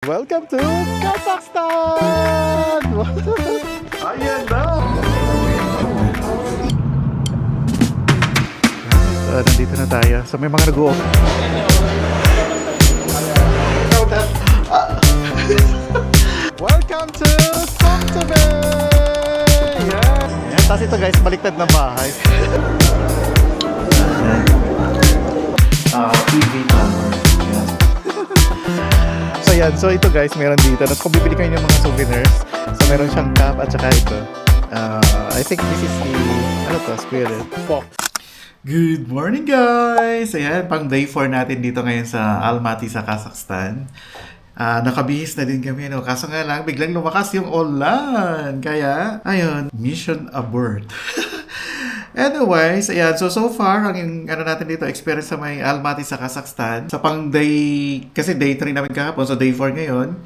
Welcome to Kazakhstan! Ayan na! So, nandito na tayo. So, may mga nag-uok. Welcome to Socktube! Yes! Ayan, tapos ito guys, baliktad na bahay. EV power. Ayan. So yan, so ito guys, meron dito. Tapos kung bibili kayo ng mga souvenirs, so meron siyang cup at saka ito. I think this is the, ano to, square fox. Good morning guys! Ayan, pang day 4 natin dito ngayon sa Almaty sa Kazakhstan. Nakabihis na din kami, ano? Kaso nga lang, biglang lumakas yung ulan. Kaya, ayun, mission abort. Anyways, ayan. So far, ang ano natin dito, experience sa may Almaty sa Kazakhstan. Sa pang day, kasi day 3 namin kahapon, so day 4 ngayon.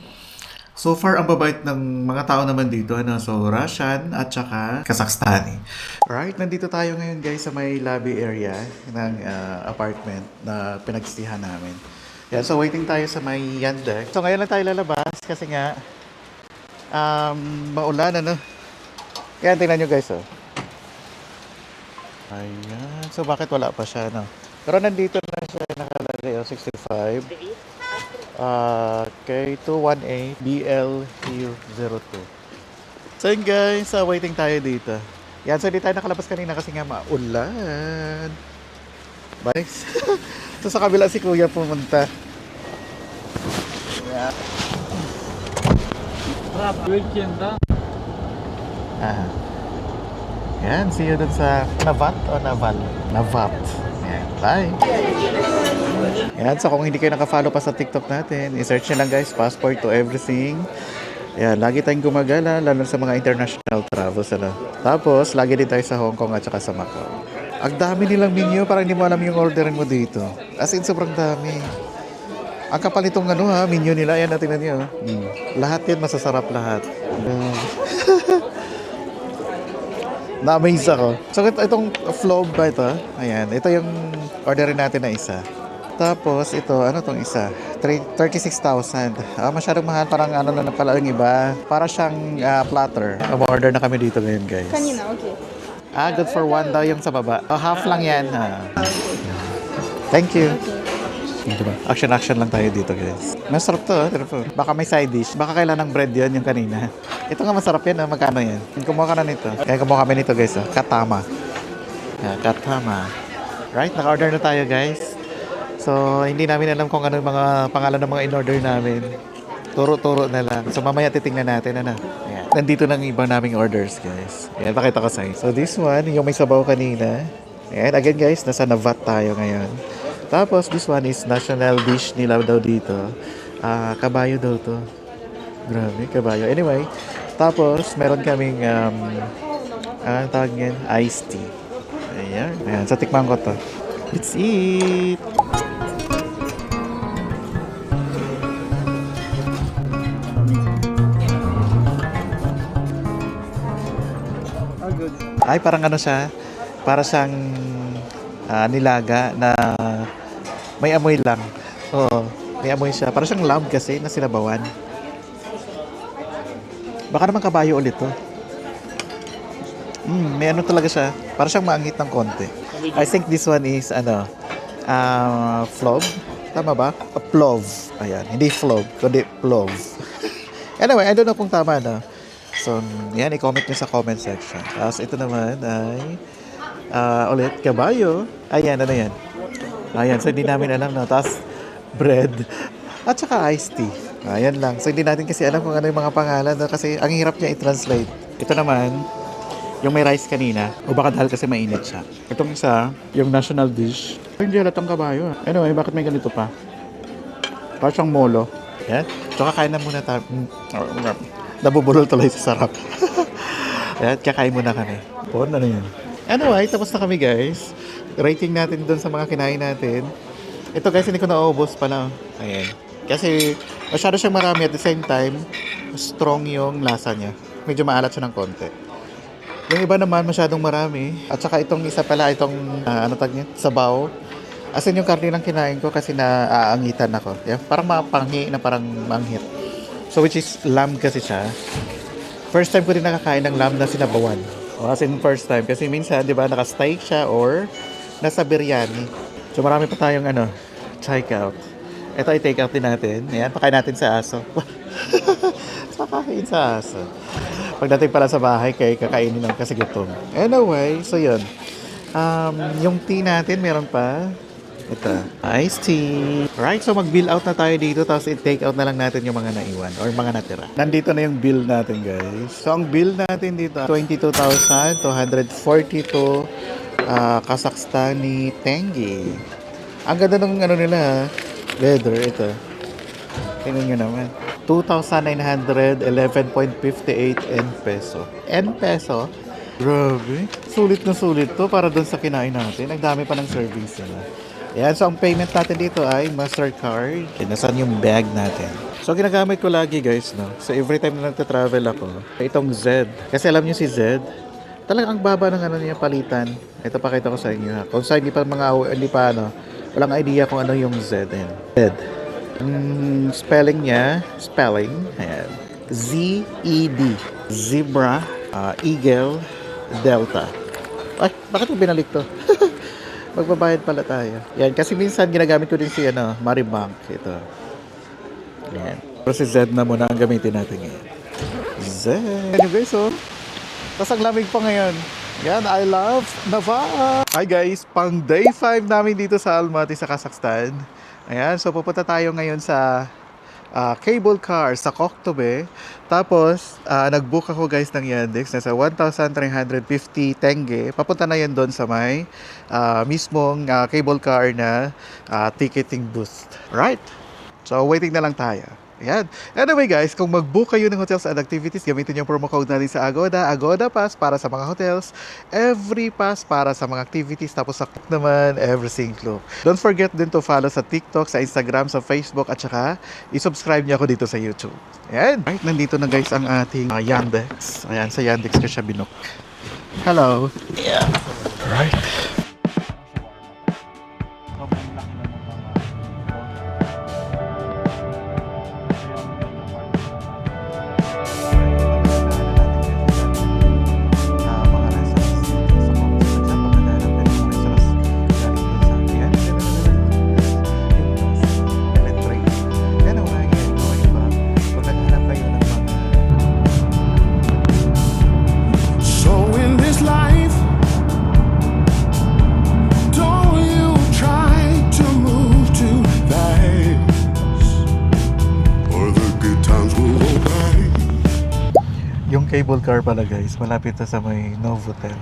So far, ang babait ng mga tao naman dito, ano? So, Russian at saka Kazakhstani. Alright, nandito tayo ngayon guys sa may lobby area ng apartment na pinagstihan namin. Yeah, so waiting tayo sa may Yandex. So ngayon lang tayo lalabas kasi nga maulan, ano. Kaya tingnan nyo guys, oh. Ayan. So bakit wala pa siya, no? Pero nandito na siya nakalagay, oh, 65. K218 BLU02. So yun guys, waiting tayo dito. Yan, so hindi tayo nakalabas kanina kasi nga maulan. Bye. So sa kabila si Kuya pumunta. Yeah. Yan, see you dun sa Navat o Naval? Navat. Yan, bye. Yan, so kung hindi kayo nakafollow pa sa TikTok natin, i-search nyo lang guys, Passport to Everything. Yan, lagi tayong gumagala, lalo sa mga international travels. Ano? Tapos, lagi din tayo sa Hong Kong at saka sa Macau. Ang dami nilang menu, parang hindi mo alam yung orderin mo dito. As in, sobrang dami. Ang kapal nitong ano ha, menu nila. Ayan, natin na niyo. Lahat yan, masasarap lahat. Na-amaze ako. So, itong flow ba ito? Ayan, ito yung orderin natin na isa. Tapos, ito, ano tong isa? 36,000. Masyadong mahal. Parang ano na pala yung iba. Para siyang platter. Order na kami dito ngayon, guys. Kanina, okay. Good for one daw yung sa baba. Half lang yan. Thank you. Diba? Action lang tayo dito, guys. Masarap to, baka may side dish. Baka kailan ng bread yun, yung kanina. Ito nga masarap yan, magkano yan? Kumuha ka na nito. Kaya kumuha kami nito, guys. Katama. Katama. Right, naka-order na tayo, guys. So, hindi namin alam kung ano yung mga pangalan ng mga in-order namin. Turo-turo na lang. So, mamaya titingnan natin, ano. Ayan. Nandito na ang ibang naming orders, guys. Ayan, pakita ko sa'yo. So, this one, yung may sabaw kanina. Ayan, again, guys, nasa Navat tayo ngayon. Tapos, this one is national dish nila daw dito. Kabayo daw to. Grabe, kabayo. Anyway, tapos, meron kaming, ang tawag yan, iced tea. Ayan. Ayan, so tikman ko to. Let's eat! Ay, parang ano siya, para siyang nilaga na may amoy lang. Oo, may amoy siya. Para siyang lamb kasi na sinabawan. Baka naman kabayo ulit to. May ano talaga siya. Para siyang maangit ng konti. I think this one is, flov. Tama ba? Plov. Ayan, hindi flov, kundi plov. Anyway, I don't know kung tama, no? So, yan, i-comment nyo sa comment section. Tapos, ito naman ay ulit, kabayo. Ayan, ano yan? Ayan, so hindi namin alam na. Tapos, bread. At saka iced tea. Ayan lang. So, hindi natin kasi alam kung ano yung mga pangalan. No? Kasi, ang hirap niya i-translate. Ito naman, yung may rice kanina. O baka dahil kasi mainit siya. Itong isa, yung national dish. Hindi halatang kabayo. Anyway, bakit may ganito pa? Parang siyang molo. Yan. So, kakain na muna tayo. Nabubulol tuloy sa sarap. Ayan, kakain muna kami. Ano yan? Anyway, tapos na kami guys. Rating natin doon sa mga kinain natin. Ito guys, hindi ko naubos pala. Ayan. Kasi masyado siyang marami at the same time, strong yung lasa niya. Medyo maalat siya ng konti. Yung iba naman masyadong marami. At saka itong isa pala, itong sabaw. As in yung karne lang kinain ko kasi naaangitan ako. Yeah, parang mapanghi na parang manghit. So which is lamb kasi siya. First time ko din nakakain ng lamb na sinabawan. O, as in first time. Kasi minsan, di ba, naka-steak siya or nasa biryani. So marami pa tayong check out. Ito ay take out din natin. Ayan, pakain natin sa aso. Pakain sa aso. Pagdating pala sa bahay, kakainin lang kasi gutom. Anyway, so yun. Yung tea natin, meron pa. Ito, iced tea. Right, so mag-bill out na tayo dito tapos i-take out na lang natin yung mga naiwan or mga natira. Nandito na yung bill natin, guys. So, ang bill natin dito, 22,242 Kazakhstani tenge. Ang ganda ng nila, leather, ito. Tingnan nyo naman. 2,911.58 N peso. N peso? Grabe. Sulit na sulit to para dun sa kinain natin. Ang dami pa ng service nila. Ayan, so ang payment natin dito ay Mastercard. Nasaan yung bag natin? So ginagamit ko lagi guys, no? So every time na nagta-travel ako, itong Z. Kasi alam niyo si Z, talagang ang baba ng niya palitan. Ito pakita ko sa inyo ha. Kung sa hindi pa walang idea kung ano yung Z. Ayan. Z. Spelling niya, ayan. Z-E-D. Zebra, Eagle, Delta. Ay, bakit mo binalik to? Magbabayad pala tayo. Yan, kasi minsan ginagamit ko din si Maribank. Ito. Yan. Pero si Z na muna ang gamitin natin ngayon. Z. Yan guys, oh. Tapos ang lamig pa ngayon. Yan, I love Nava. Hi guys, pang day 5 namin dito sa Almaty sa Kazakhstan. Ayan, so pupunta tayo ngayon sa cable car sa Koktobe. Tapos, nag-book ako guys ng Yandex. Nasa 1,350 tenge. Papunta na yan doon sa may mismong cable car na ticketing booth. Right? So, waiting na lang tayo. Ayan. Anyway guys, kung mag-book kayo ng hotels and activities, gamitin yung promo code natin sa Agoda. Agoda Pass para sa mga hotels, Every Pass para sa mga activities, tapos sa Cook naman, Everything Club. Don't forget din to follow sa TikTok, sa Instagram, sa Facebook, at saka i-subscribe niyo ako dito sa YouTube. Ayan. Right, nandito na guys ang ating Yandex. Ayan, sa Yandex ko siya binook. Hello. Yeah. Right. Yung cable car pala guys, malapit na sa may Novotel.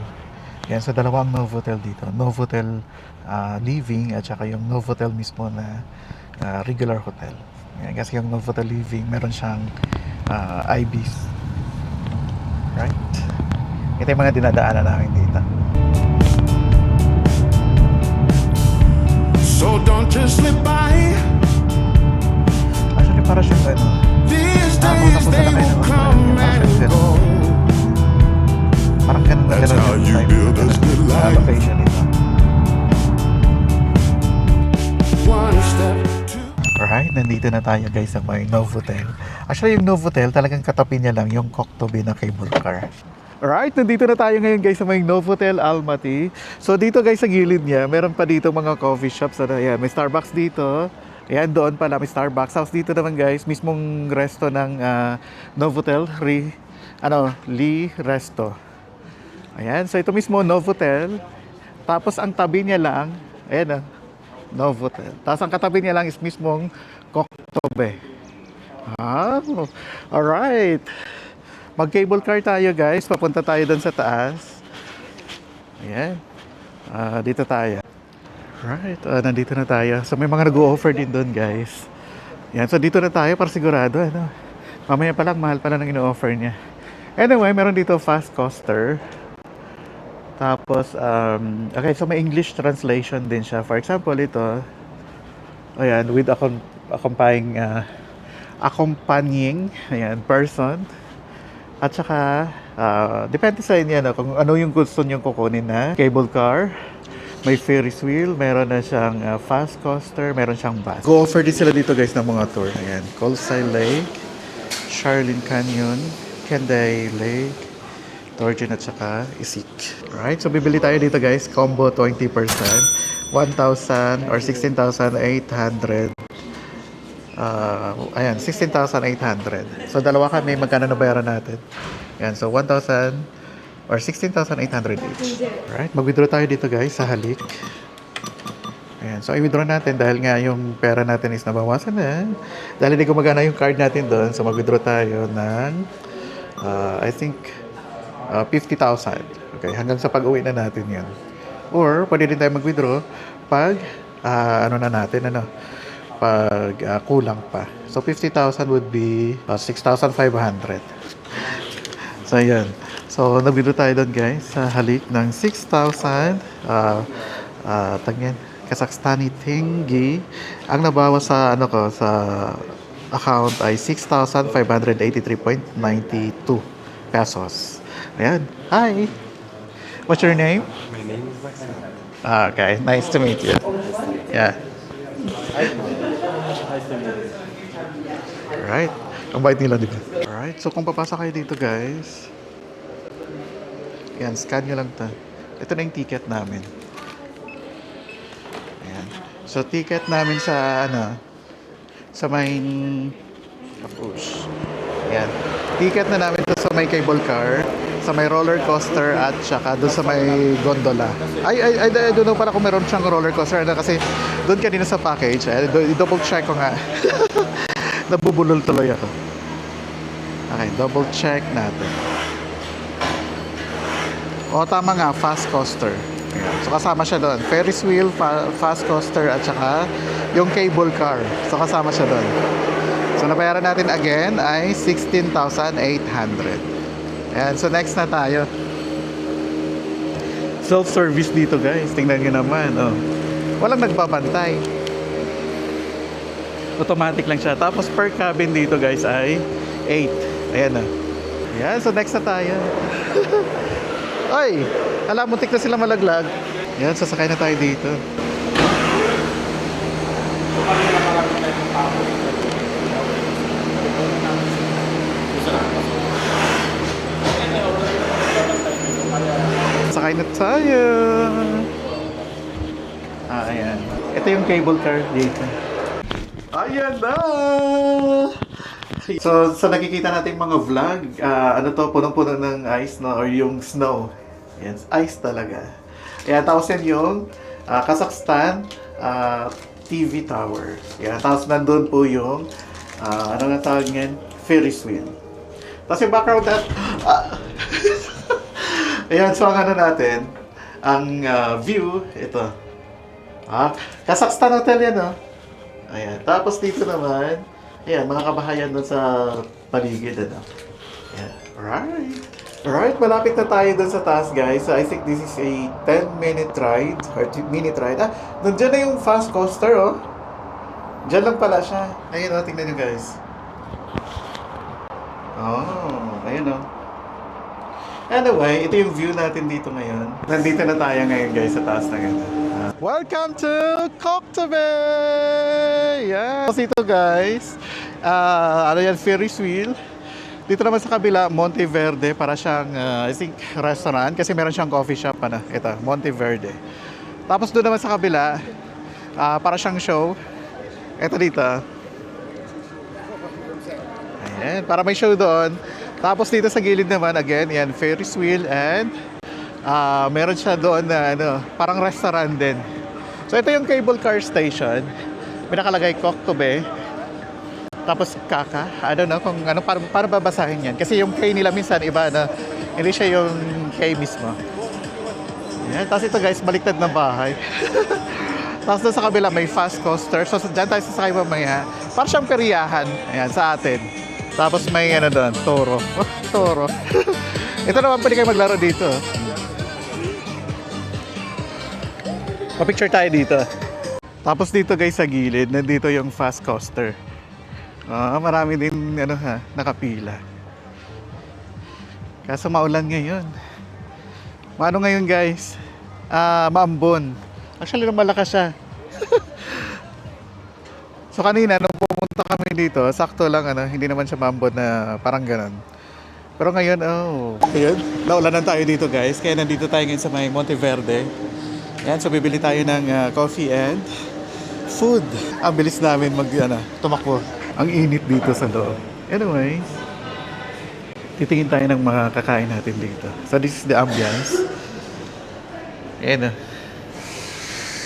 Yan, so dalawang Novotel dito. Novotel Living at saka yung Novotel mismo na regular hotel. Yan, kasi yung Novotel Living, meron siyang IBs. Right? Ito yung mga dinadaanan namin dito. So don't just slip by. Actually, para siyang These days they will come and go. Parang ganun na That's how you build a good life. location ito. One step, two. Alright, nandito na tayo guys sa may Novotel. Actually, yung Novotel, talagang katabi niya lang yung Koktobe na cable car. Alright, nandito na tayo ngayon guys sa may Novotel Almaty. So dito guys sa gilid niya, meron pa dito mga coffee shops. Ayan, may Starbucks dito. Ayan, doon pala may Starbucks. Tapos dito naman guys, mismong resto ng Novotel, Lee Resto. Ayan, so ito mismo Novotel. Tapos ang tabi niya lang, ayan Novotel. Tapos ang katabi niya lang is mismong Koktobe. Alright. Mag-cable car tayo guys. Papunta tayo doon sa taas. Ayan. Dito tayo. Right, nandito na tayo. So may mga nag-o-offer din doon guys. Yan, so dito na tayo para sigurado. Mamaya pa lang, mahal pa lang ang ino-offer niya. Anyway, meron dito fast coaster. Tapos, okay, so may English translation din siya. For example, ito. Ayan, with accompanying person. At saka, depende sa inyo kung ano yung gusto nyo kukunin na cable car. May Ferris wheel, meron na siyang fast coaster, meron siyang bus. Go-offer din sila dito guys ng mga tour. Ayan, Kolsai Lake, Charlene Canyon, Kenday Lake, Torjin at saka Isik. Alright, so bibili tayo dito guys, combo 20%, 1,000 or 16,800. Ayan, 16,800. So dalawa kami, magkano na bayaran natin? Ayan, so 1,000 or 16,800 each. Alright, mag-withdraw tayo dito guys sa Halik. Ayan, so i-withdraw natin dahil nga yung pera natin is nabawasan na. Dahil hindi gumagana yung card natin doon, so mag-withdraw tayo ng I think 50,000. Okay, hanggang sa pag-uwi na natin yan. Or, pwede din tayo mag-withdraw pag pag kulang pa. So, 50,000 would be 6,500. So, ayan. So, nag-withdraw tayo doon guys sa halik ng 6,000 tagyan Kazakhstani tenge. Ang nabawas sa sa account ay 6,583.92 pesos. Ayan. Hi. What's your name? My name is Maxim. Okay. Nice to meet you. Yeah. Alright. Ang bait nila, di ba? Alright. So, kung papasa kayo dito, guys. Ayan. Scan nyo lang ito. Ito na yung ticket namin. Ayan. So, ticket namin sa, sa may, of course. Ayan. Ticket na namin to sa may cable car, sa may roller coaster at saka doon sa may gondola. I don't know pala kung meron siyang roller coaster kasi doon kanina sa package. Double check ko nga. Nabubulol tuloy ako. Okay, double check natin. O tama nga, fast coaster. Ayan. So kasama siya doon. Ferris wheel, fast coaster at saka yung cable car. So kasama siya doon. So nabayaran natin again ay 16,800. Ayan, so next na tayo. Self-service dito guys. Tingnan nyo naman. Oh. Walang nagbabantay. Automatic lang siya. Tapos per cabin dito guys ay 8. Ayan na. Ayan, so next na tayo. Ay, alam mo, tik na sila malaglag. Ayan, sasakay na tayo dito. Sakay na tayo. Ayan. Ito yung cable car dito. Ayan na! So nakikita natin mga vlog, punong-puno ng ice, no? Or yung snow. Yan, ice talaga. Ayan, tapos yan yung Kazakhstan TV Tower. Ayan, tapos nandun po yung, ano nga tawag yan? Ferris wheel. Tapos yung background ayan, so ang natin, ang view, ito. Kazakhstan Hotel yan, no? Ayan, tapos dito naman, ayan, mga kabahayan doon sa paligid, ano? Ayan, alright, malapit na tayo doon sa taas, guys. So, I think this is a 10-minute ride, or 2-minute ride. Nandiyan na yung fast coaster, oh. Diyan lang pala siya. Ayun, oh, tingnan nyo, guys. Oh, ayun, oh. Anyway, ito yung view natin dito ngayon. Nandito na tayo ngayon guys sa taas na ganito. Welcome to Koktebe! Yeah! Tapos ito guys, ano yan, Ferris wheel. Dito naman sa kabila, Monteverde, para siyang, I think, restaurant. Kasi meron siyang coffee shop, ito, Monteverde. Tapos doon naman sa kabila, para siyang show. Ito dito. Ayan, para may show doon. Tapos dito sa gilid naman, again, yan, Ferris wheel and meron siya doon na parang restaurant din. So ito yung cable car station. May nakalagay Koktebe. Tapos Kaka. I don't know kung ano, para babasahin yan. Kasi yung K nila minsan iba na, hindi siya yung K mismo. Yan. Tapos ito guys, baliktad na bahay. Tapos doon sa kabila may fast coaster. So dyan tayo sasakay mamaya. Para siyang peryahan. Ayan, sa atin. Tapos may doon, toro. Oh, toro. Ito naman pwede kayo maglaro dito. Pa-picture tayo dito. Tapos dito guys sa gilid, nandito yung fast coaster. Marami din nakapila. Kaso maulan ngayon. Maano ngayon guys? Maambon. Actually malakas siya. So kanina nung pumunta kami namin dito, sakto lang, hindi naman siya mambot na parang ganun. Pero ngayon, ayun, naulanan tayo dito guys. Kaya nandito tayo ngayon sa may Monteverde. Yan, so bibili tayo ng coffee and food. Ang bilis namin tumakbo. Ang init dito sa loob. Anyway, titingin tayo ng mga kakain natin dito. So this is the ambience. Ayan.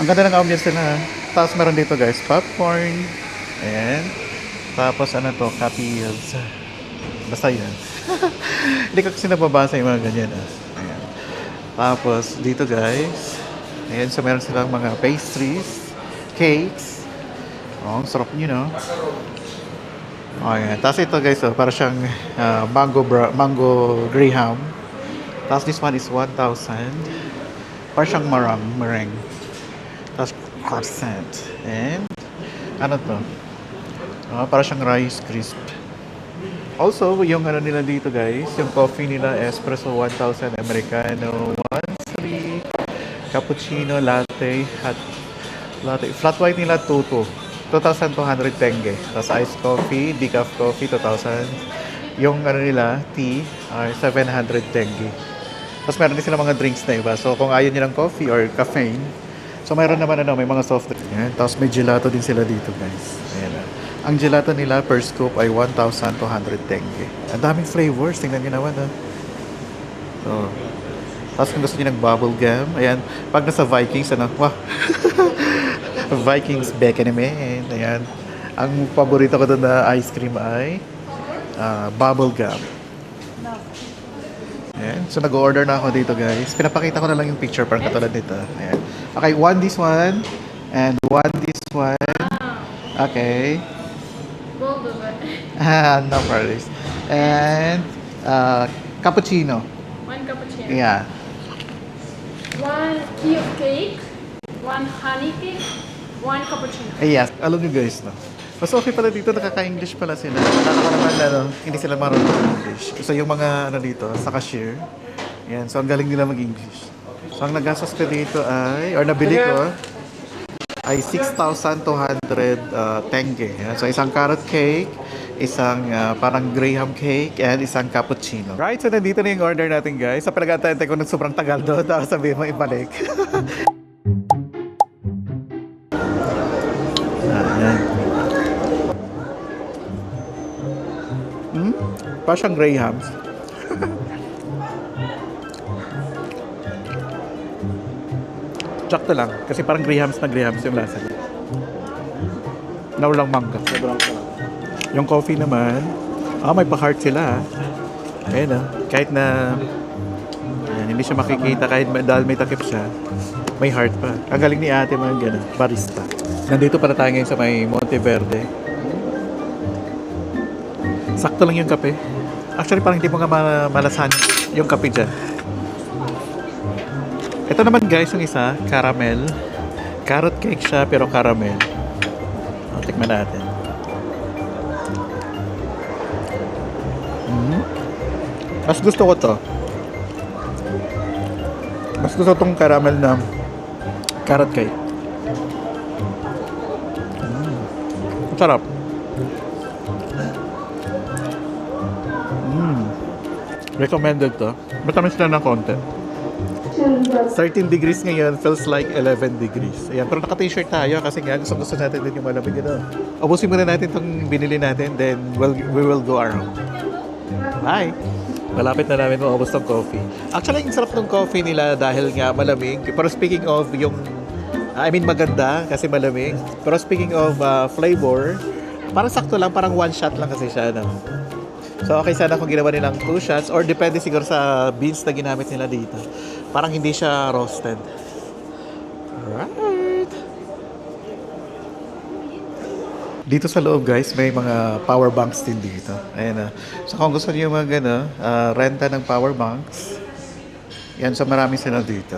Ang ganda ng ambience nila. Tapos meron dito guys, popcorn. Ayan. Tapos coffees. Basta yan. Hindi ko kasi nababasa yung mga ganyan. Ayan. Tapos dito guys, ayan, so meron silang mga pastries, cakes. Ang sarap nyo, no? Ayan. Tapos ito guys, para siyang mango graham. Tapos this one is 1,000. Para siyang meringue. Tapos croissant. And ano to? Para siyang rice crisp. Also, yung nila dito guys, yung coffee nila, espresso 1,000, americano 1,300, cappuccino, latte, hot latte. Flat white nila 2,200 tenge. Tapos iced coffee, decaf coffee 2,000. Yung nila, tea, 700 tenge. Tapos meron din sila mga drinks na iba. So kung ayaw nyo ng coffee or caffeine, so mayroon naman may mga soft drinks. Yan. Tapos may gelato din sila dito guys. Ayan. Ang gelato nila per scoop ay 1,200 tenge. Ang daming flavors. Tingnan nyo naman. So, tapos kung gusto nyo ng bubble gum, ayan. Pag nasa Vikings, wow. Vikings Beckenham. Ayan. Ang paborito ko doon na ice cream ay bubble gum. Ayan. So nag-order na ako dito guys. Pinapakita ko na lang yung picture parang katulad nito. Ayan. Okay, one this one and one this one. Okay. No worries. And cappuccino. One cappuccino. Yeah. One tea of cake. One honey cake. One cappuccino. Yes. Alam nyo guys, no? Mas okay pala dito, nakaka-English pala sila. Nakaka naman, hindi sila marunong English. So yung mga dito, sa cashier, yan. So ang galing nila mag-English. So ang nagastos ko dito ay, or nabili ko, ay 6,200 tenge. Yan. So isang carrot cake, isang parang graham cake, and isang cappuccino. Right, so nandito na yung order natin guys. So pinag-antay ko ng sobrang tagal doon, tapos sabihin mo ibalik. Ayan. Parang siyang grahams. Sakto lang. Kasi parang grahams na grahams yung lasa niya. Naulang mangga. Sobrang sarap. Yung coffee naman, may pa-heart sila. Ayan kahit na hindi siya makikita, kahit dahil may takip siya, may heart pa. Ang galing ni ate mga gano'n, barista. Nandito pala tayo ngayon sa may Monteverde. Sakto lang yung kape. Actually, parang hindi mo nga malasan yung kape dyan. Ito naman guys, yung isa, caramel. Carrot cake siya, pero caramel. Tikman natin. Mas gusto ko to. Mas gusto tong caramel na carrot cake. Sarap. Recommended to. Matamis lang ng konti. 13 degrees ngayon, feels like 11 degrees. Ayan, pero naka-t-shirt tayo kasi nga gusto natin din yung malamig. Ubusin muna natin itong binili natin, then we will go around. Bye! Malapit na namin maubos ng coffee. Actually, yung sarap ng coffee nila dahil nga malamig. Pero speaking of maganda kasi malamig. Pero speaking of flavor, parang sakto lang, parang one shot lang kasi siya. So okay sana kung ginawa nilang 2 shots or depende siguro sa beans na ginamit nila dito. Parang hindi siya roasted. Alright. Dito sa loob guys, may mga power banks din dito. Ayan. So kung gusto niyo renta ng power banks, yan, so marami sila dito.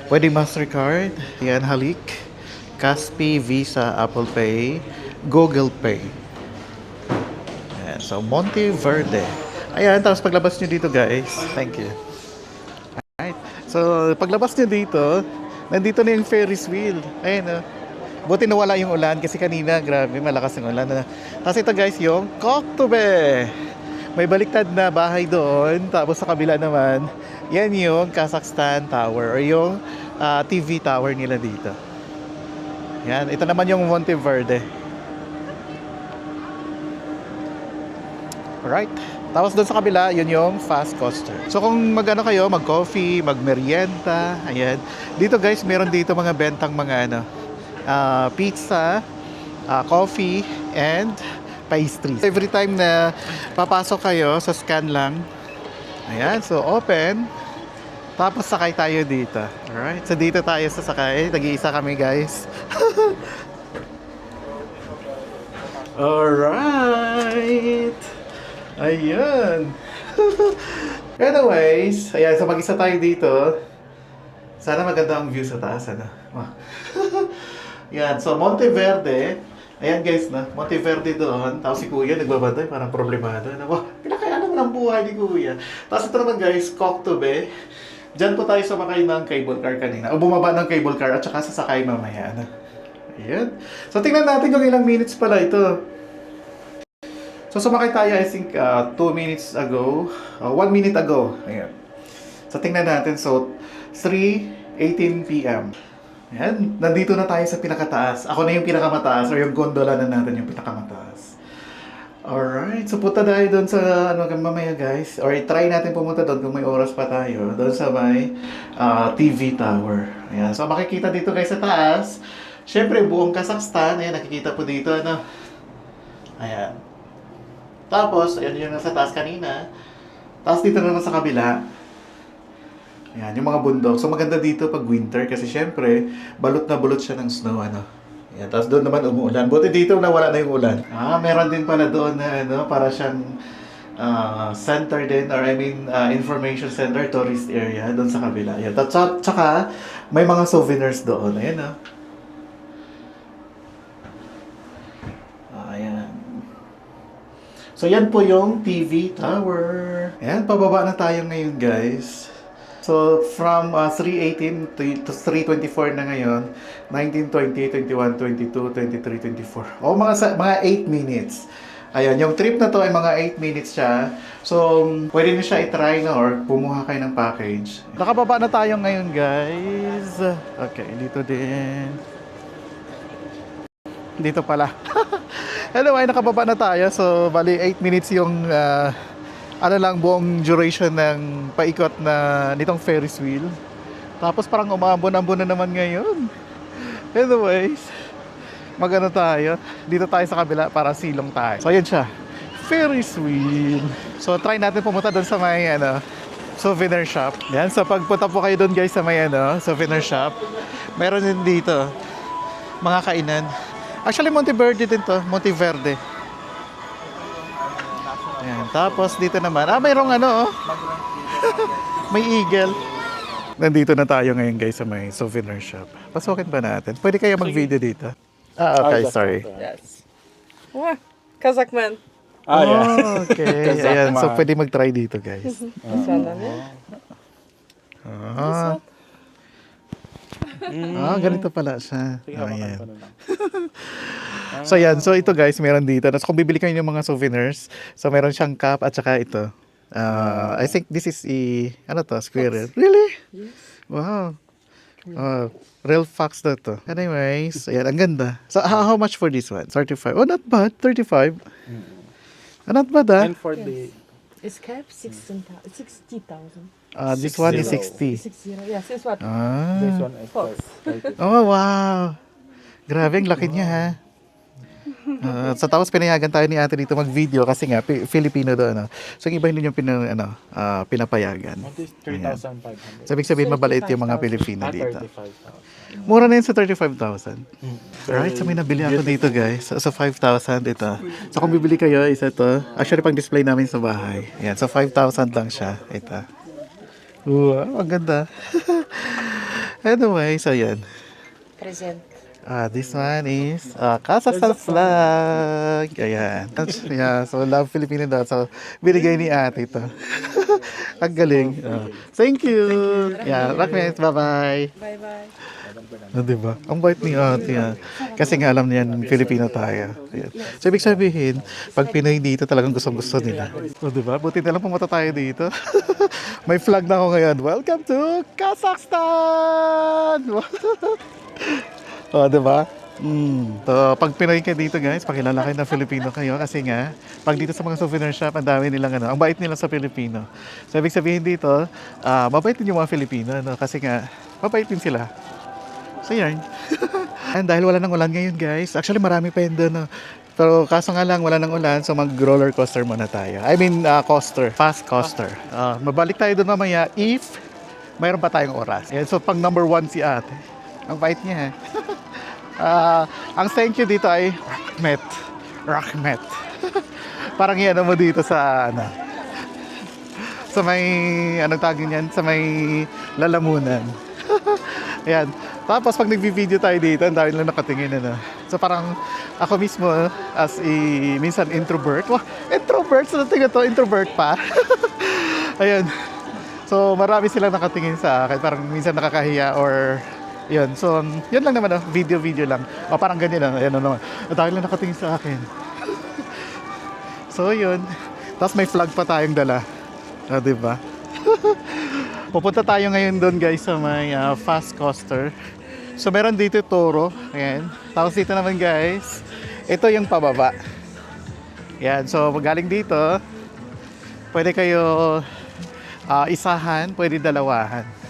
Pwede Mastercard, yan, Halik, Kaspi, Visa, Apple Pay, Google Pay. Ayan, so Monteverde. Ayan, tapos paglabas nyo dito guys, thank you. Alright, so paglabas nyo dito, nandito na yung Ferris wheel. Ayan, Buti nawala yung ulan kasi kanina, grabe, malakas yung ulan. Tapos ito guys, yung Koktube. May baliktad na bahay doon. Tapos sa kabila naman, yan yung Kazakhstan Tower or yung TV tower nila dito. Yan, ito naman yung Monteverde. Alright. Tapos doon sa kabila, yun yung fast coaster. So kung mag-ano kayo, mag-coffee, mag-merienda, ayan. Dito guys, meron dito mga bentang mga pizza, coffee, and pastries. Every time na papasok kayo, sa scan lang. Ayan, so open. Tapos sakay tayo dito. Alright, so dito tayo sasakay. Nag-iisa kami guys. Alright. Ayan. Anyways, ayan, so mag-isa tayo dito. Sana maganda ang view sa taas, ano? Yan, so Monteverde. Ayan guys, na Monteverde doon. Tapos si Kuya nagbabanday, parang problemado. Wah, pinakaya naman ang buhay ni Kuya. Tapos ito naman guys, Koktube. Diyan po tayo sumakay ng cable car kanina. O bumaba ng cable car at saka sasakay mamaya. Ano? Ayan. So tingnan natin kung ilang minutes pala ito. So sumakay tayo I think 2 minutes ago. 1 minute ago. Ayan. So tingnan natin. So 3:18 PM. Ayan. Nandito na tayo sa pinakataas. Ako na yung pinakamataas or yung gondola na natin yung pinakamataas. Alright. So punta tayo doon sa mamaya guys. Or try natin pumunta doon kung may oras pa tayo. Doon sa may TV tower. Ayan. So makikita dito guys sa taas. Syempre buong Kazakhstan. Ayan. Nakikita po dito. Ano? Ayan. Tapos, ayan yung nasa taas kanina. Tapos dito naman sa kabila. Ayan, yung mga bundok. So maganda dito pag winter kasi syempre, balot na balot siya ng snow. Ano. Ayan, tapos doon naman umuulan. Buti dito nawala na yung ulan. Meron din pala doon na para siyang center din, or I mean, information center, tourist area, doon sa kabila. Ayan, tsaka may mga souvenirs doon. Ayan, ayan. So, yan po yung TV tower. Ayan, pababa na tayo ngayon, guys. So, from 3:18 to 3:24 na ngayon, 19, 20, 21, 22, 23, 24. O, mga 8 minutes. Ayan, yung trip na to ay mga 8 minutes siya. So, pwede nyo siya i-try na or bumuha kayo ng package. Nakababa na tayo ngayon, guys. Okay, dito din. Dito pala. Anyway, nakababa na tayo. So, bali 8 minutes yung buong duration ng paikot na nitong Ferris wheel. Tapos parang umambon-ambon na naman ngayon. Anyways, magano tayo. Dito tayo sa kabila para silong tayo. So, ayan siya. Ferris wheel. So, try natin pumunta doon sa may souvenir shop. Yan. So, pagpunta po kayo doon guys sa may souvenir shop, meron din dito mga kainan. Actually, Monteverde din to. Monteverde. Ayan. Tapos, dito naman. Mayroong may eagle. Nandito na tayo ngayon guys sa may souvenir shop. Pasukin ba natin? Pwede kayo mag-video dito? Okay. Sorry. Yes. Wow, Kazakhman. Yeah. Okay. Ayan. So, pwede mag-try dito guys. This one, Ganito pala siya. Ayan. So yan, so ito guys, meron dito. Tapos kung bibili kayo ng mga souvenirs, so meron siyang cup at saka ito. I think this is squirrel. Really? Yes. Wow. Real fox na to. Anyways, ayan, ang ganda. So how much for this one? 35. Oh, not bad. 35. Not bad And for the It's cap 60,000. This one is 60. 60. Yes, this one. this one is Fox. 30. Oh, wow. Grabe, ang laki niya ha. So tapos pinayagan tayo ni ate dito mag-video kasi nga Filipino doon. So yung iba hindi yung pinapayagan. What is 3,500? So ibig sabihin mabait yung mga Pilipino dito. 35,000. Mura na yun sa 35,000. Alright, so may nabili ako dito guys. So 5,000 ito. So kung bibili kayo, isa to. Actually pang display namin sa bahay. Ayan, so 5,000 lang siya. Ito. Wow, ang ganda. Anyway, so yan. Present. This one is Kazakhstan flag. Ayan. Yeah, so love Filipino daw. So binigay ni ate ito. Ang galing. Thank you. Yeah, Rockmate. Bye-bye. Bye-bye. Diba? Ang bait ni ate ah. Kasi nga alam niyan, Filipino tayo. Ayan. So, ibig sabihin, pag Pinoy dito talagang gustong-gusto nila. Diba? Buti na lang pumunta tayo dito. May flag na ako ngayon. Welcome to Kazakhstan! Diba? So, pag Pinoy ka dito guys, pakilala kayo na Filipino kayo kasi nga, pag dito sa mga souvenir shop, ang dami nilang ang bait nila sa Filipino. So, ibig sabihin dito, mabait din yung mga Filipino, no? Kasi nga, mabait din sila. So, yan. And dahil wala nang ulan ngayon guys, actually marami pa yun doon, no? Pero kaso nga lang, wala nang ulan, so mag-roller coaster muna tayo. I mean, coaster, fast coaster. Mabalik tayo doon mamaya if mayroon pa tayong oras. Yan, so, pang number 1 si ate. Ang bait niya, ang thank you dito ay Rahmet. Parang yan mo dito sa sa may anong tawag niyan, sa may lalamunan. Ayan. Tapos pag nagvi-video tayo dito, ang dami lang nakatingin So parang ako mismo as minsan introvert. Wah, introvert sa tingin to, introvert pa. Ayan. So marami silang nakatingin sa akin, parang minsan nakakahiya or yun. So, yun lang naman, video lang. O, parang ganyan lang. Ayan naman. Dahil lang nakatingin sa akin. So, yun. Tapos may flag pa tayong dala. Diba? Pupunta tayo ngayon doon, guys, sa may fast coaster. So, meron dito Toro. Ayan. Tapos dito naman, guys, ito yung pababa. Ayan. So, galing dito, pwede kayo isahan, pwede dalawahan.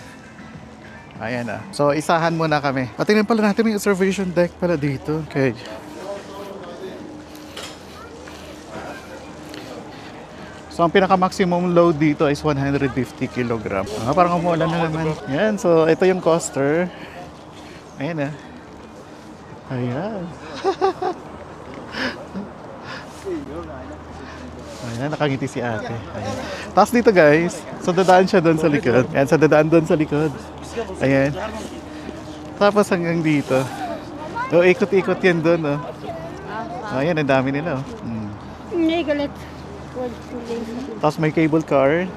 Ayan na. So, isahan muna kami. At tingnan pala natin, may observation deck pala dito. Okay. So, ang pinaka-maximum load dito is 150 kg. Parang umuulan na naman. Ayan. So, ito yung coaster. Ayan na. Ayan. Ayan, nakangiti si ate. Ayan. Tapos dito guys, so dadaan siya doon sa likod. Ayan, so dadaan doon sa likod. Ayan. Tapos hanggang dito. So, ikot-ikot yan doon, oh. Ayan, ang dami nila, oh. Tapos may cable car.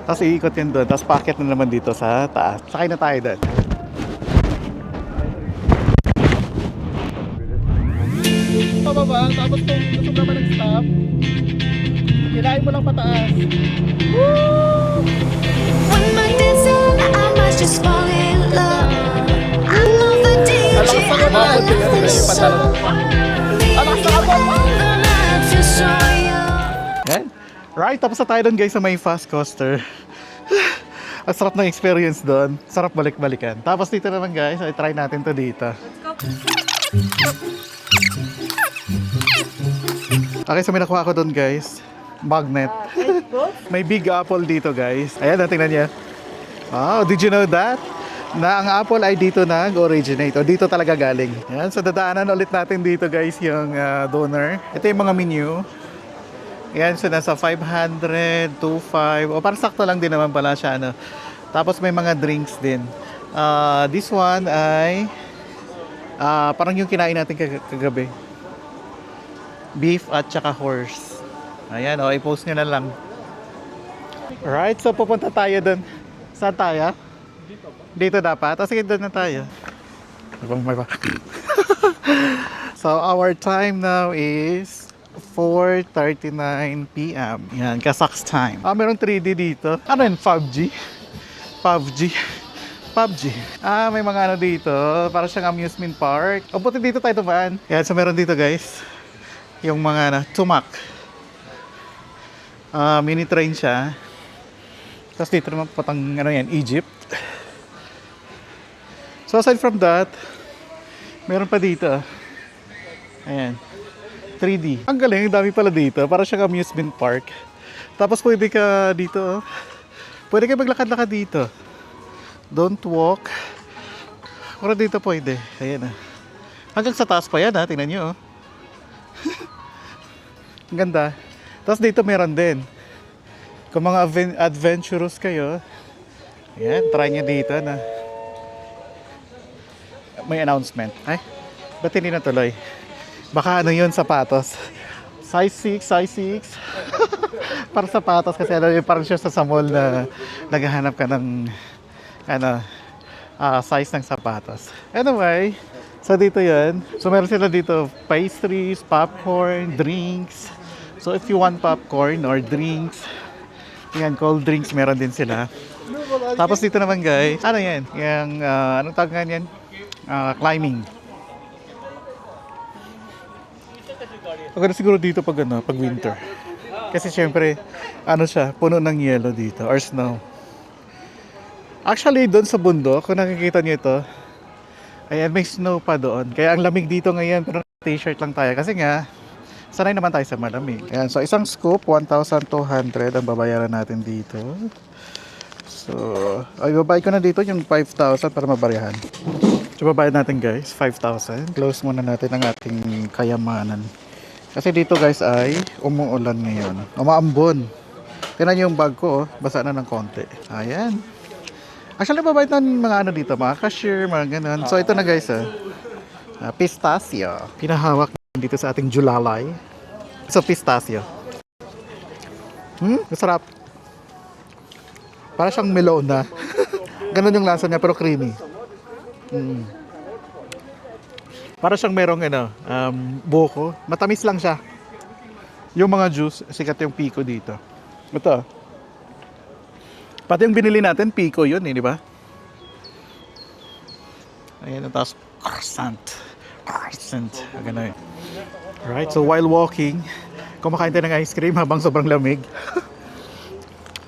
Tapos iikot yan doon. Tapos packet na naman dito sa taas. Sakay na tayo doon. Pababa, tapos kung gusto naman nag-stop, hilahin mo lang pataas. Woo! When my dancing, I must just fall in love. I love the DJ, I love the song. Maybe all the night to show you. Yan. Right, tapos na tayo doon guys sa may fast coaster. Ang sarap ng experience doon. Sarap balik-balikan. Tapos dito naman guys, ay try natin to dito. Okay, so may nakuha ko doon guys. Magnet. May Big Apple dito guys. Ayan, tingnan niya. Wow, did you know that? Na ang Apple ay dito nag-originate. O dito talaga galing. Ayan, so dadaanan ulit natin dito guys yung donor. Ito yung mga menu. Ayan, so nasa 500, 25. O parang sakto lang din naman pala siya. Tapos may mga drinks din. This one ay parang yung kinain natin kagabi. Beef at saka horse. Ayan, i-post nyo na lang. Alright, so pupunta tayo dun. Saan tayo? Dito dapat? Sige, doon na tayo. So, our time now is 4:39 p.m. Yan, Kazakh time. Meron 3D dito. Ano yun? PUBG? May mga ano dito. Para siyang amusement park. O, buti dito tayo dumaan. Yan, so meron dito guys. Yung mga tumak. Mini train siya. Tapos dito naman patang Egypt. So aside from that, meron pa dito. Ayan. 3D. Ang galing, dami pala dito. Para siyang amusement park. Tapos pwede ka dito. Pwede ka maglakad-lakad dito. Don't walk. Pero dito pwede. Ayan. Hanggang sa taas pa yan, tingnan nyo. Ang ganda. Tapos dito meron din. Kung mga adventurous kayo, ayan, try nyo dito na. May announcement. Ay, ba't hindi natuloy? Baka ano yun, sapatos. Size 6. Para sapatos kasi parang siya sa mall na naghahanap ka ng size ng sapatos. Anyway, so dito yan. So meron sila dito pastries, popcorn, drinks. So if you want popcorn or drinks, yan, cold drinks meron din sila. Tapos dito naman guys, ano yan? Yung, anong tawag nga yan? Climbing. Maganda siguro dito pag pag winter. Kasi syempre, ano siya, puno ng yelo dito or snow. Actually, doon sa bundok, kung nakikita niyo ito, ayan, may snow pa doon. Kaya ang lamig dito ngayon, pero t-shirt lang tayo. Kasi nga, sanay naman tayo sa malamig. Ayan, so isang scoop, 1,200 ang babayaran natin dito. So, ay, babayad ko na dito yung 5,000 para mabarihan. So, babayad natin guys, 5,000. Close muna natin ang ating kayamanan. Kasi dito guys ay umuulan ngayon. Umaambon. Tingnan niyo yung bag ko, basa na ng konti. Ayan. Actually, babayad na mga ano dito, mga cashier, mga ganun. So, ito na guys, pistachio. Pinahawak dito sa ating julalay. So, pistachio. Masarap. Para siyang melon na. Ganun yung lasa niya, pero creamy. Para siyang merong buko. Matamis lang siya. Yung mga juice, sikat yung Pico dito. Ito. Pati yung binili natin, Pico yun di ba? Ayan, tapos croissant. Ganun. Alright, so while walking, kumakain tayo ng ice cream habang sobrang lamig.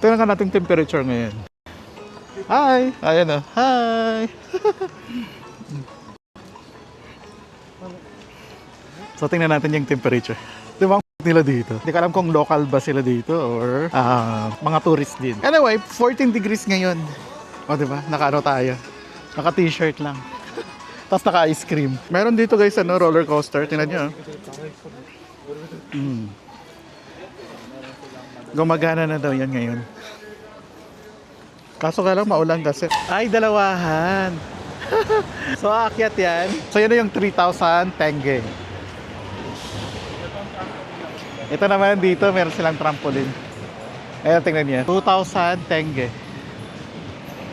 Tingnan nga natin temperature ngayon. Hi! Ayan hi! So tingnan natin yung temperature. Di ba ang nila dito? Hindi ko alam kung local ba sila dito or mga tourist din. Anyway, 14 degrees ngayon. O di ba? Naka-ano tayo? Naka-t-shirt lang. Tapos naka-ice cream. Meron dito guys roller coaster. Tingnan nyo. Gumagana na daw yan ngayon. Kaso ka lang maulan kasi. Ay, dalawahan. So aakyat yan. So yun na yung 3,000 tenge. Ito naman dito, meron silang trampoline. Ayan, tingnan niya. 2,000 tenge.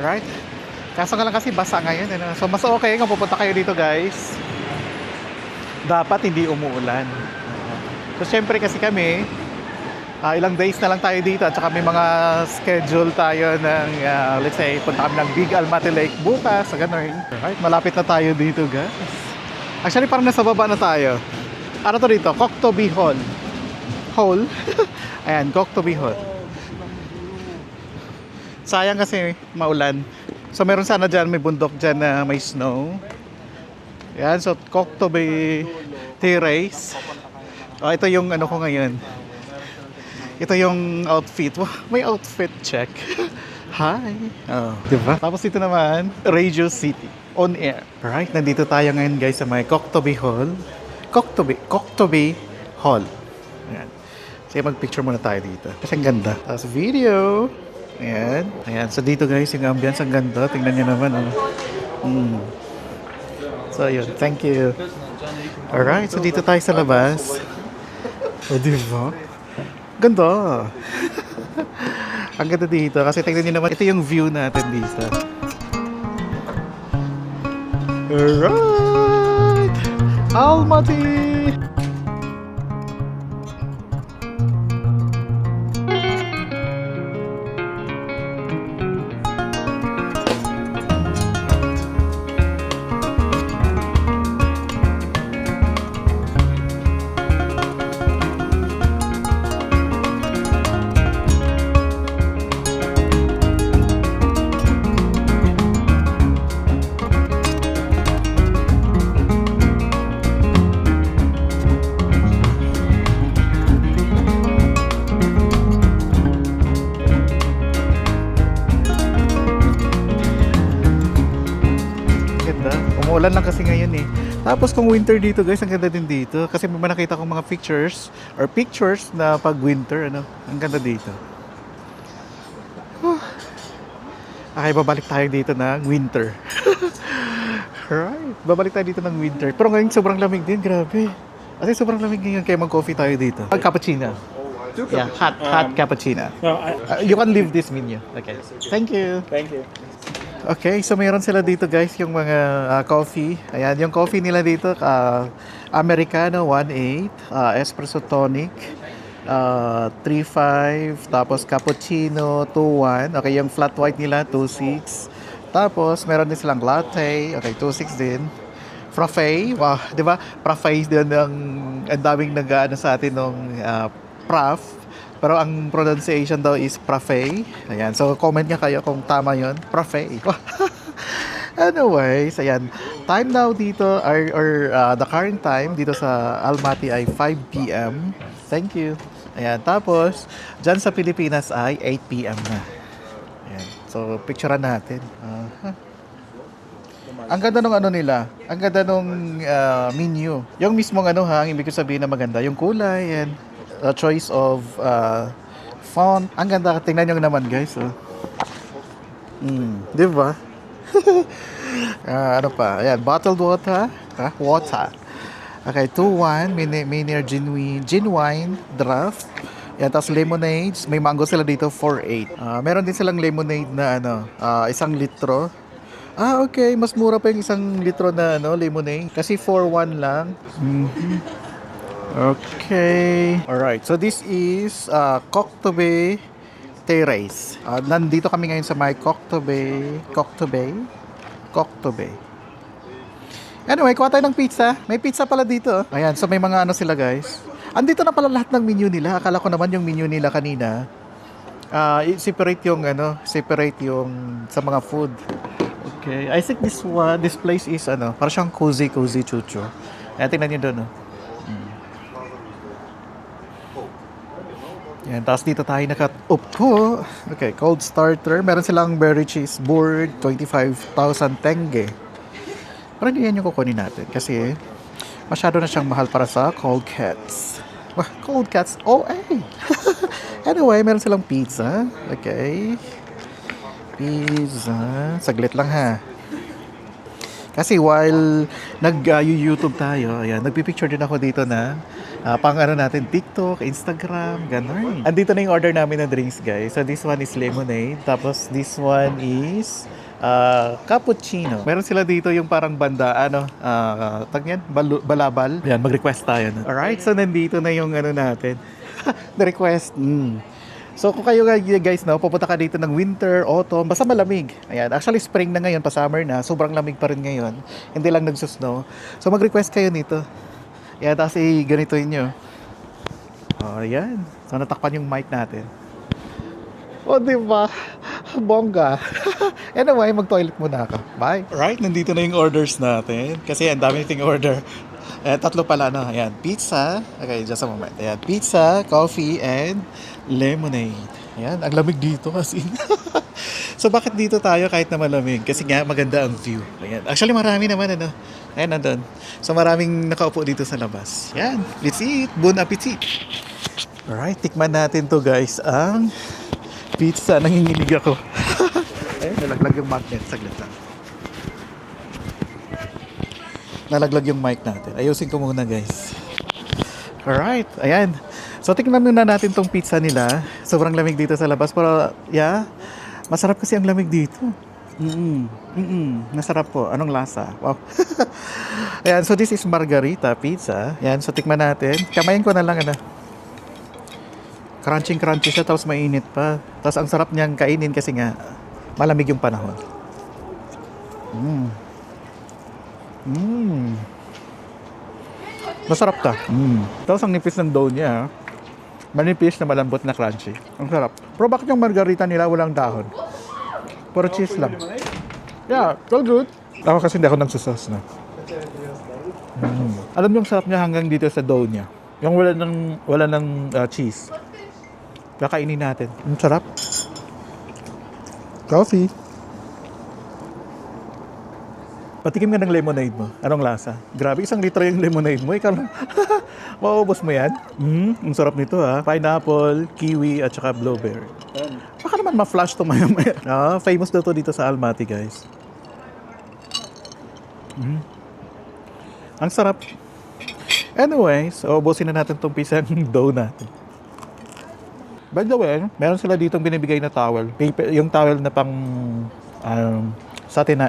Right? Kaso nga lang kasi basa ngayon. So, mas okay kung pupunta kayo dito, guys. Dapat hindi umuulan. So, syempre kasi kami, ilang days na lang tayo dito. At saka may mga schedule tayo ng, let's say, punta kami ng Big Almaty Lake bukas. So, ganun. Right? Malapit na tayo dito, guys. Actually, parang nasa baba na tayo. Ano to dito? Koktobi Hall. Ayan, Koktobi Hall. Sayang kasi maulan. So meron sana dyan, may bundok dyan na may snow. Ayan, so Koktobi Terrace. Ito yung ano ko ngayon. Ito yung outfit. Wow, may outfit check. Hi. Diba? Tapos ito naman, Radio City. On air. Alright, nandito tayo ngayon guys sa may Koktobi Hall. Koktobi Hall. Ayan. Sige, mag-picture muna tayo dito. Kasi ang ganda. Tapos video. Ayan. Ayan. So dito guys, yung ambience ang ganda. Tingnan nyo naman. So yun. Thank you. Alright. So dito tayo sa labas. O diba? Ganda. Ang ganda dito. Kasi tingnan nyo naman. Ito yung view natin dito. Alright. Almaty. Umuulan lang kasi ngayon eh. Tapos kung winter dito guys, ang ganda din dito. Kasi may nakita kong mga pictures na pag winter, ang ganda dito. Okay, babalik tayo dito ng winter. Right, babalik tayo dito ng winter. Pero ngayon sobrang lamig din, grabe. Kasi sobrang lamig ngayon, kaya mag-coffee tayo dito. Cappuccino. Yeah, hot cappuccino. You can leave this menu. Okay. Thank you. Okay, so mayroon sila dito guys, yung mga coffee. Ayan, yung coffee nila dito, Americano 1.8, espresso tonic 3.5, tapos cappuccino 2.1. Okay, yung flat white nila 2.6. Tapos meron din silang latte, okay, 2.6 din. Frappe, wow, di ba? Frappe din ang daming nag-ano sa atin nung Praf. Pero ang pronunciation daw is Frappe. Ayan, so comment nga kayo kung tama yon, Frappe. Anyways, ayan. Time now dito, or the current time dito sa Almaty ay 5 p.m. Thank you. Ayan, tapos, dyan sa Pilipinas ay 8 p.m. na. Ayan, so picturean natin. Ang ganda nung ano nila, ang ganda nung menu. Yung mismong ano ha, ang ibig ko sabihin na maganda, yung kulay and choice of font. Ang ganda, tingnan nyo naman guys. Oh. Di ba? Ano pa? Ayan, bottled water. Water. Okay, 2-1, Minier Genuine Draft. Yan, tapos lemonades. May mango sila dito, 4.8. Meron din silang lemonade na ano, 1 litro. Okay. Mas mura pa yung 1 litro na ano, lemonade. Kasi 4.1 lang. Okay. Alright, so this is Coctobe Terrace. Nandito kami ngayon sa may Coctobe. Anyway, kuha tayo ng pizza. May pizza pala dito. Ayan, so may mga ano sila guys. Andito na pala lahat ng menu nila. Akala ko naman yung menu nila kanina. Separate yung ano, sa mga food. Okay, I think this place is ano, para siyang cozy chucho. Ayan, tingnan niyo doon. Yan, tapos dito tayo nakaupo. Okay, cold starter. Meron silang berry cheese board, 25,000 tenge. Pero hindi yan yung kukunin natin kasi masyado na siyang mahal para sa cold cats. Cold cats, Anyway, meron silang pizza. Okay. Pizza. Saglit lang ha. Kasi while nag-YouTube tayo, ayan, nagpipicture din ako dito na pang ano natin, TikTok, Instagram, gano'n. Andito na yung order namin ng drinks, guys. So this one is lemonade. Tapos this one is cappuccino. Meron sila dito yung parang banda, balabal. Ayan, mag-request tayo. No? Alright, so nandito na yung ano natin. The request. So kung kayo guys, pupunta ka dito ng winter, autumn, basta malamig. Ayan, actually spring na ngayon, pa summer na, sobrang lamig pa rin ngayon. Hindi lang nagsusnow. So mag-request kayo nito. Ayan, tapos ganituin nyo. Ayan. So natakpan yung mic natin. Diba? Bongga. Anyway, mag-toilet muna ako. Bye. Alright, nandito na yung orders natin. Kasi ang dami nating order. Tatlo pala, no? Ayan, pizza. Okay, just a moment. Ayan, pizza, coffee, and lemonade. Ayan, ang lamig dito kasi. So, bakit dito tayo kahit na malamig? Kasi nga, maganda ang view. Ayan. Actually, marami naman, ano? Ayan, nandun. So, maraming nakaupo dito sa labas. Ayan, let's eat. Bon appetit. Alright, tikman natin to guys. Ang pizza. Nanginginig ako. Ayan, nalaglag yung magnet. Saglit lang. Nalaglag yung mic natin. Ayusin ko muna guys. Alright, ayan. So tingnan muna natin tong pizza nila. Sobrang lamig dito sa labas. Pero yeah, masarap kasi ang lamig dito. Masarap po. Anong lasa? Wow. Ayan, so this is margarita pizza. Ayan, so tikman natin. Kamayin ko na lang Crunchy siya tapos mainit pa. Tapos ang sarap niyang kainin kasi nga malamig yung panahon. Masarap ta. Tapos ang nipis ng dough niya. Manipis na malambot na crunchy. Ang sarap. Pero bakit yung margarita nila walang dahon? Puro cheese lang. Yeah, it's all good. Ako kasi hindi ako nagsusauce na. Alam niyo ang sarap niya hanggang dito sa dough niya. Yung wala ng cheese. Kakainin natin. Ang sarap. Coffee. Patikim ka ng lemonade mo. Anong lasa? Grabe, 1 litro yung lemonade mo. Ikaw lang. Mauubos mo yan. Ang sarap nito ha. Pineapple, kiwi, at saka blueberry. Baka naman ma-flash to maya-maya. Famous daw to dito sa Almaty, guys. Ang sarap. Anyways, ubusin na natin tong pizza ng dough natin. By the way, meron sila ditong binibigay na towel. Paper, yung towel na pang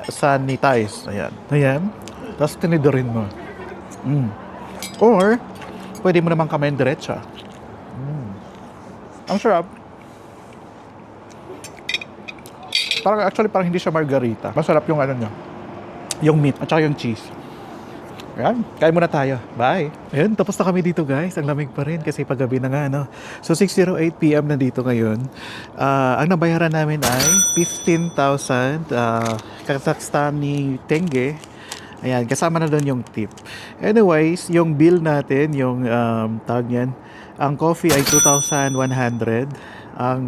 sanitize. Ayan. Ayan. Tapos tinidorin mo. Or, pwede mo naman kamayin diretsa. Ang sarap. Parang hindi siya margarita. Masarap yung ano niya. Yung meat at saka yung cheese. Ayan, kain muna tayo. Bye! Ayan, tapos na kami dito guys. Ang lamig pa rin kasi paggabi na nga, no? So, 6:08 PM na dito ngayon. Ang nabayaran namin ay 15,000 Kazakhstani tenge. Ayan, kasama na doon yung tip. Anyways, yung bill natin, yung tawag niyan, ang coffee ay 2,100. Ang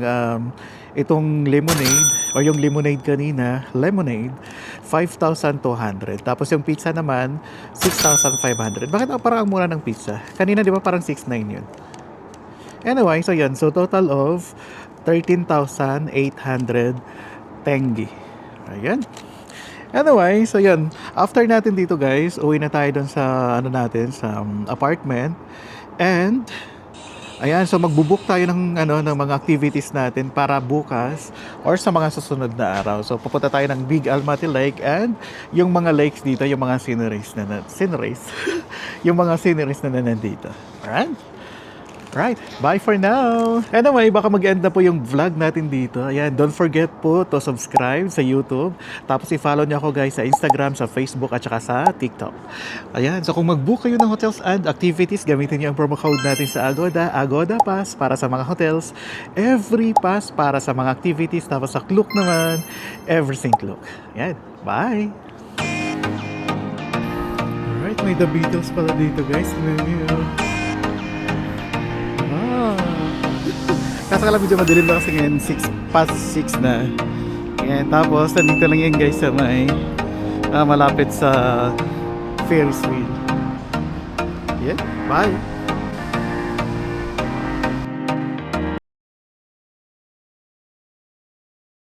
itong lemonade, o yung lemonade kanina, lemonade, 5,200. Tapos yung pizza naman, 6,500. Bakit parang ang mura ng pizza? Kanina di ba parang 6,900 yun? Anyway, so yan. So total of 13,800 tenge. Ayan. Anyway, so yan. After natin dito guys, uwi na tayo dun sa ano natin, sa apartment. And ayan, so magbubook tayo ng ng mga activities natin para bukas or sa mga susunod na araw. So pupunta tayo ng Big Almaty Lake and yung mga lakes dito, yung mga sceneries yung mga sceneries na nandito. Alright? Right, bye for now. Anyway, baka mag-end na po yung vlog natin dito. Ayan, don't forget po to subscribe sa YouTube. Tapos i-follow niyo ako guys sa Instagram, sa Facebook at saka sa TikTok. Ayan, so kung mag-book kayo ng hotels and activities, gamitin niyo ang promo code natin sa Agoda, Agoda Pass para sa mga hotels, Every Pass para sa mga activities, tapos sa Klook naman, Everything Klook. Ayan, bye! Alright, may The Beatles pala dito guys. Kaso ka lang medyo madilim na kasi ngayon 6:06 na. Ayan, tapos nandito lang yan guys sa may malapit sa Ferris wheel. Yeah, bye!